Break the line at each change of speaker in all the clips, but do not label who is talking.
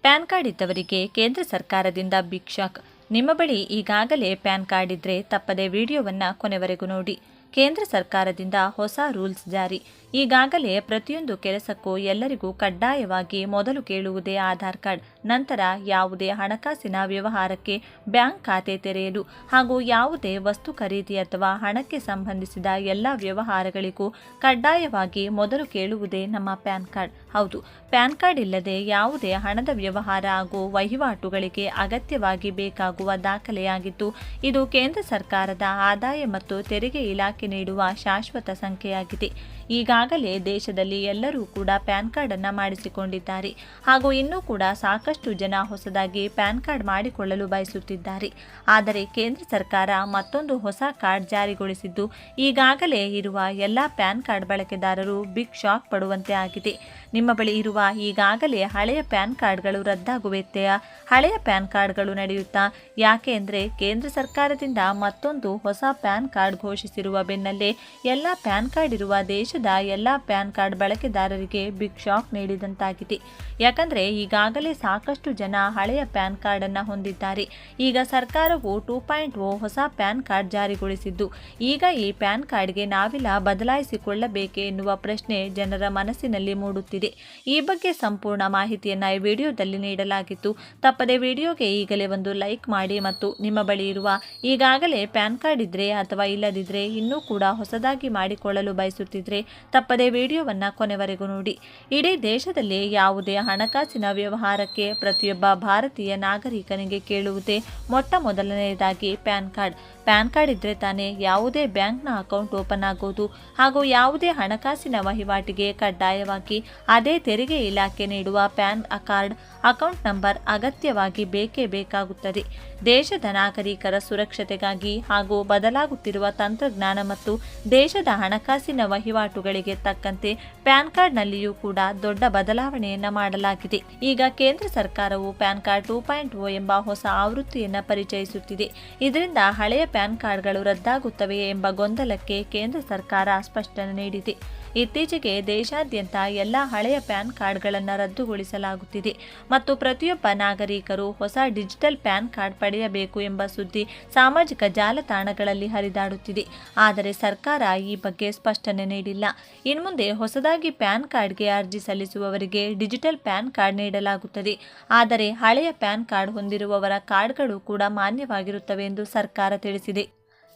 PAN card ಇದ್ದವರಿಗೆ ಕೇಂದ್ರ ಸರ್ಕಾರದಿಂದ ಬಿಗ್ ಶಾಕ್. ನಿಮ್ಮ ಬಳಿ ಈಗಾಗಲೇ ಪ್ಯಾನ್ ಕಾರ್ಡ್ ಇದ್ರೆ ತಪ್ಪದೆ ವಿಡಿಯೋವನ್ನು ಕೊನೆವರೆಗೂ ನೋಡಿ. ಕೇಂದ್ರ ಸರ್ಕಾರದಿಂದ ಹೊಸ ರೂಲ್ಸ್ ಜಾರಿ. ಈಗಾಗಲೇ ಪ್ರತಿಯೊಂದು ಕೆಲಸಕ್ಕೂ ಎಲ್ಲರಿಗೂ ಕಡ್ಡಾಯವಾಗಿ ಮೊದಲು ಕೇಳುವುದೇ ಆಧಾರ್ ಕಾರ್ಡ್. ನಂತರ ಯಾವುದೇ ಹಣಕಾಸಿನ ವ್ಯವಹಾರಕ್ಕೆ ಬ್ಯಾಂಕ್ ಖಾತೆ ತೆರೆಯಲು ಹಾಗೂ ಯಾವುದೇ ವಸ್ತು ಖರೀದಿ ಅಥವಾ ಹಣಕ್ಕೆ ಸಂಬಂಧಿಸಿದ ಎಲ್ಲ ವ್ಯವಹಾರಗಳಿಗೂ ಕಡ್ಡಾಯವಾಗಿ ಮೊದಲು ಕೇಳುವುದೇ ನಮ್ಮ ಪ್ಯಾನ್ ಕಾರ್ಡ್. ಹೌದು, ಪ್ಯಾನ್ ಕಾರ್ಡ್ ಇಲ್ಲದೆ ಯಾವುದೇ ಹಣದ ವ್ಯವಹಾರ ಹಾಗೂ ವಹಿವಾಟುಗಳಿಗೆ ಅಗತ್ಯವಾಗಿ ಬೇಕಾಗುವ ದಾಖಲೆಯಾಗಿದ್ದು, ಇದು ಕೇಂದ್ರ ಸರ್ಕಾರದ ಆದಾಯ ಮತ್ತು ತೆರಿಗೆ ಇಲಾಖೆ ನೀಡುವ ಶಾಶ್ವತ ಸಂಖ್ಯೆಯಾಗಿದೆ. ಈಗಾಗಲೇ ದೇಶದಲ್ಲಿ ಎಲ್ಲರೂ ಕೂಡ ಪ್ಯಾನ್ ಕಾರ್ಡ್ ಅನ್ನು ಮಾಡಿಸಿಕೊಂಡಿದ್ದಾರೆ ಹಾಗೂ ಇನ್ನೂ ಕೂಡ ಸಾಕಷ್ಟು ಜನ ಹೊಸದಾಗಿ ಪ್ಯಾನ್ ಕಾರ್ಡ್ ಮಾಡಿಕೊಳ್ಳಲು ಬಯಸುತ್ತಿದ್ದಾರೆ. ಆದರೆ ಕೇಂದ್ರ ಸರ್ಕಾರ ಮತ್ತೊಂದು ಹೊಸ ಕಾರ್ಡ್ ಜಾರಿಗೊಳಿಸಿದ್ದು, ಈಗಾಗಲೇ ಇರುವ ಎಲ್ಲ ಪ್ಯಾನ್ ಕಾರ್ಡ್ ಬಳಕೆದಾರರು ಬಿಗ್ ಶಾಕ್ ಪಡುವಂತೆ ಆಗಿದೆ. ನಿಮ್ಮ ಬಳಿ ಇರುವ ಈಗಾಗಲೇ ಹಳೆಯ ಪ್ಯಾನ್ ಕಾರ್ಡ್ಗಳು ರದ್ದಾಗುವೆತ್ತೆಯ? ಹಳೆಯ ಪ್ಯಾನ್ ಕಾರ್ಡ್ಗಳು ನಡೆಯುತ್ತಾ? ಯಾಕೆ ಅಂದರೆ ಕೇಂದ್ರ ಸರ್ಕಾರದಿಂದ ಮತ್ತೊಂದು ಹೊಸ ಪ್ಯಾನ್ ಕಾರ್ಡ್ ಘೋಷಿಸಿರುವ ಬೆನ್ನಲ್ಲೇ ಎಲ್ಲ ಪ್ಯಾನ್ ಕಾರ್ಡ್ ಇರುವ ದೇಶದ ಎಲ್ಲ ಪ್ಯಾನ್ ಕಾರ್ಡ್ ಬಳಕೆದಾರರಿಗೆ ಬಿಗ್ ಶಾಕ್ ನೀಡಿದಂತಾಗಿದೆ. ಯಾಕಂದರೆ ಈಗಾಗಲೇ ಸಾಕಷ್ಟು ಜನ ಹಳೆಯ ಪ್ಯಾನ್ ಕಾರ್ಡ್ ಅನ್ನು ಹೊಂದಿದ್ದಾರೆ. ಈಗ ಸರ್ಕಾರವು 2.0 ಹೊಸ ಪ್ಯಾನ್ ಕಾರ್ಡ್ ಜಾರಿಗೊಳಿಸಿದ್ದು, ಈಗ ಈ ಪ್ಯಾನ್ ಕಾರ್ಡ್ಗೆ ನಾವೆಲ್ಲ ಬದಲಾಯಿಸಿಕೊಳ್ಳಬೇಕೆ ಎನ್ನುವ ಪ್ರಶ್ನೆ ಜನರ ಮನಸ್ಸಿನಲ್ಲಿ ಮೂಡುತ್ತಿದೆ. ಈ ಬಗ್ಗೆ ಸಂಪೂರ್ಣ ಮಾಹಿತಿಯನ್ನು ಈ ವಿಡಿಯೋದಲ್ಲಿ ನೀಡಲಾಗಿತ್ತು. ತಪ್ಪದೆ ವಿಡಿಯೋಗೆ ಈಗಲೇ ಒಂದು ಲೈಕ್ ಮಾಡಿ ಮತ್ತು ನಿಮ್ಮ ಬಳಿ ಇರುವ ಈಗಾಗಲೇ ಪ್ಯಾನ್ ಕಾರ್ಡ್ ಇದ್ರೆ ಅಥವಾ ಇಲ್ಲದಿದ್ದರೆ ಇನ್ನೂ ಕೂಡ ಹೊಸದಾಗಿ ಮಾಡಿಕೊಳ್ಳಲು ಬಯಸುತ್ತಿದ್ರೆ ತಪ್ಪದೆ ವಿಡಿಯೋವನ್ನು ಕೊನೆವರೆಗೂ ನೋಡಿ. ಇಡೀ ದೇಶದಲ್ಲಿ ಯಾವುದೇ ಹಣಕಾಸಿನ ವ್ಯವಹಾರಕ್ಕೆ ಪ್ರತಿಯೊಬ್ಬ ಭಾರತೀಯ ನಾಗರಿಕನಿಗೆ ಕೇಳುವುದೇ ಮೊಟ್ಟ ಮೊದಲನೆಯದಾಗಿ ಪ್ಯಾನ್ ಕಾರ್ಡ್. ಪ್ಯಾನ್ ಕಾರ್ಡ್ ಇದ್ರೆ ತಾನೇ ಯಾವುದೇ ಬ್ಯಾಂಕ್ನ ಅಕೌಂಟ್ ಓಪನ್ ಆಗೋದು ಹಾಗೂ ಯಾವುದೇ ಹಣಕಾಸಿನ ವಹಿವಾಟಿಗೆ ಕಡ್ಡಾಯವಾಗಿ ಅದೇ ತೆರಿಗೆ ಇಲಾಖೆ ನೀಡುವ ಪ್ಯಾನ್ ಕಾರ್ಡ್ ಅಕೌಂಟ್ ನಂಬರ್ ಅಗತ್ಯವಾಗಿ ಬೇಕೇ ಬೇಕಾಗುತ್ತದೆ. ದೇಶದ ನಾಗರಿಕರ ಸುರಕ್ಷತೆಗಾಗಿ ಹಾಗೂ ಬದಲಾಗುತ್ತಿರುವ ತಂತ್ರಜ್ಞಾನ ಮತ್ತು ದೇಶದ ಹಣಕಾಸಿನ ವಹಿವಾಟುಗಳಿಗೆ ತಕ್ಕಂತೆ ಪ್ಯಾನ್ ಕಾರ್ಡ್ನಲ್ಲಿಯೂ ಕೂಡ ದೊಡ್ಡ ಬದಲಾವಣೆಯನ್ನು ಮಾಡಲಾಗಿದೆ. ಈಗ ಕೇಂದ್ರ ಸರ್ಕಾರವು ಪ್ಯಾನ್ ಕಾರ್ಡ್ 2.0 ಎಂಬ ಹೊಸ ಆವೃತ್ತಿಯನ್ನು ಪರಿಚಯಿಸುತ್ತಿದೆ. ಇದರಿಂದ ಹಳೆಯ ಪ್ಯಾನ್ ಕಾರ್ಡ್ಗಳು ರದ್ದಾಗುತ್ತವೆಯೇ ಎಂಬ ಗೊಂದಲಕ್ಕೆ ಕೇಂದ್ರ ಸರ್ಕಾರ ಸ್ಪಷ್ಟನೆ ನೀಡಿದೆ. ಇತ್ತೀಚೆಗೆ ದೇಶಾದ್ಯಂತ ಎಲ್ಲ ಹಳೆಯ ಪ್ಯಾನ್ ಕಾರ್ಡ್ಗಳನ್ನು ರದ್ದುಗೊಳಿಸಲಾಗುತ್ತಿದೆ ಮತ್ತು ಪ್ರತಿಯೊಬ್ಬ ನಾಗರಿಕರು ಹೊಸ ಡಿಜಿಟಲ್ ಪ್ಯಾನ್ ಕಾರ್ಡ್ ಪಡೆಯಬೇಕು ಎಂಬ ಸುದ್ದಿ ಸಾಮಾಜಿಕ ಜಾಲತಾಣಗಳಲ್ಲಿ ಹರಿದಾಡುತ್ತಿದೆ. ಆದರೆ ಸರ್ಕಾರ ಈ ಬಗ್ಗೆ ಸ್ಪಷ್ಟನೆ ನೀಡಿಲ್ಲ. ಇನ್ಮುಂದೆ ಹೊಸದಾಗಿ ಪ್ಯಾನ್ ಕಾರ್ಡ್ಗೆ ಅರ್ಜಿ ಸಲ್ಲಿಸುವವರಿಗೆ ಡಿಜಿಟಲ್ ಪ್ಯಾನ್ ಕಾರ್ಡ್ ನೀಡಲಾಗುತ್ತದೆ. ಆದರೆ ಹಳೆಯ ಪ್ಯಾನ್ ಕಾರ್ಡ್ ಹೊಂದಿರುವವರ ಕಾರ್ಡ್ಗಳು ಕೂಡ ಮಾನ್ಯವಾಗಿರುತ್ತವೆ ಎಂದು ಸರ್ಕಾರ ತಿಳಿಸಿದೆ.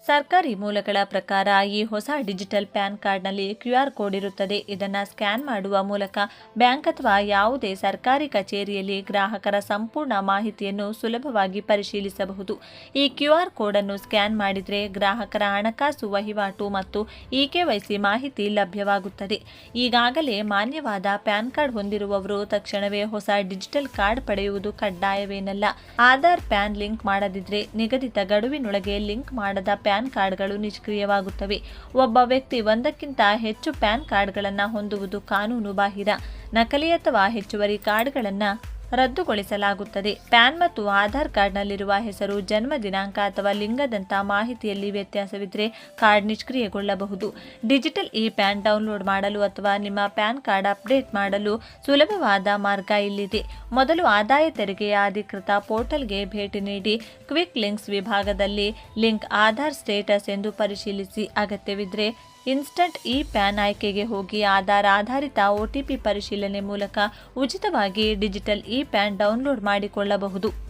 ಸರ್ಕಾರಿ ಮೂಲಗಳ ಪ್ರಕಾರ ಈ ಹೊಸ ಡಿಜಿಟಲ್ ಪ್ಯಾನ್ ಕಾರ್ಡ್ನಲ್ಲಿ QR ಕೋಡ್ ಇರುತ್ತದೆ. ಇದನ್ನು ಸ್ಕ್ಯಾನ್ ಮಾಡುವ ಮೂಲಕ ಬ್ಯಾಂಕ್ ಅಥವಾ ಯಾವುದೇ ಸರ್ಕಾರಿ ಕಚೇರಿಯಲ್ಲಿ ಗ್ರಾಹಕರ ಸಂಪೂರ್ಣ ಮಾಹಿತಿಯನ್ನು ಸುಲಭವಾಗಿ ಪರಿಶೀಲಿಸಬಹುದು. ಈ QR ಕೋಡನ್ನು ಸ್ಕ್ಯಾನ್ ಮಾಡಿದರೆ ಗ್ರಾಹಕರ ಹಣಕಾಸು ವಹಿವಾಟು ಮತ್ತು eKYC ಮಾಹಿತಿ ಲಭ್ಯವಾಗುತ್ತದೆ. ಈಗಾಗಲೇ ಮಾನ್ಯವಾದ ಪ್ಯಾನ್ ಕಾರ್ಡ್ ಹೊಂದಿರುವವರು ತಕ್ಷಣವೇ ಹೊಸ ಡಿಜಿಟಲ್ ಕಾರ್ಡ್ ಪಡೆಯುವುದು ಕಡ್ಡಾಯವೇನಲ್ಲ. ಆಧಾರ್ ಪ್ಯಾನ್ ಲಿಂಕ್ ಮಾಡದಿದ್ದರೆ ನಿಗದಿತ ಗಡುವಿನೊಳಗೆ ಲಿಂಕ್ ಮಾಡದ ಪ್ಯಾನ್ ಕಾರ್ಡ್ಗಳು ನಿಷ್ಕ್ರಿಯವಾಗುತ್ತವೆ. ಒಬ್ಬ ವ್ಯಕ್ತಿ ಒಂದಕ್ಕಿಂತ ಹೆಚ್ಚು ಪ್ಯಾನ್ ಕಾರ್ಡ್ಗಳನ್ನು ಹೊಂದುವುದು ಕಾನೂನು ಬಾಹಿರ. ನಕಲಿ ಅಥವಾ ಹೆಚ್ಚುವರಿ ಕಾರ್ಡ್ಗಳನ್ನು ರದ್ದುಗೊಳಿಸಲಾಗುತ್ತದೆ. ಪ್ಯಾನ್ ಮತ್ತು ಆಧಾರ್ ಕಾರ್ಡ್ನಲ್ಲಿರುವ ಹೆಸರು, ಜನ್ಮ ದಿನಾಂಕ ಅಥವಾ ಲಿಂಗದಂಥ ಮಾಹಿತಿಯಲ್ಲಿ ವ್ಯತ್ಯಾಸವಿದ್ದರೆ ಕಾರ್ಡ್ ನಿಷ್ಕ್ರಿಯಗೊಳ್ಳಬಹುದು. ಡಿಜಿಟಲ್ ಪ್ಯಾನ್ ಡೌನ್ಲೋಡ್ ಮಾಡಲು ಅಥವಾ ನಿಮ್ಮ ಪ್ಯಾನ್ ಕಾರ್ಡ್ ಅಪ್ಡೇಟ್ ಮಾಡಲು ಸುಲಭವಾದ ಮಾರ್ಗ ಇಲ್ಲಿದೆ. ಮೊದಲು ಆದಾಯ ತೆರಿಗೆಯ ಅಧಿಕೃತ ಪೋರ್ಟಲ್ಗೆ ಭೇಟಿ ನೀಡಿ ಕ್ವಿಕ್ ಲಿಂಕ್ಸ್ ವಿಭಾಗದಲ್ಲಿ ಲಿಂಕ್ ಆಧಾರ್ ಸ್ಟೇಟಸ್ ಎಂದು ಪರಿಶೀಲಿಸಿ. ಅಗತ್ಯವಿದ್ದರೆ ಇನ್ಸ್ಟಂಟ್ ಪ್ಯಾನ್ ಆಯ್ಕೆಗೆ ಹೋಗಿ ಆಧಾರ್ ಆಧಾರಿತ OTP ಪರಿಶೀಲನೆ ಮೂಲಕ ಉಚಿತವಾಗಿ ಡಿಜಿಟಲ್ ಪ್ಯಾನ್ ಡೌನ್ಲೋಡ್ ಮಾಡಿಕೊಳ್ಳಬಹುದು.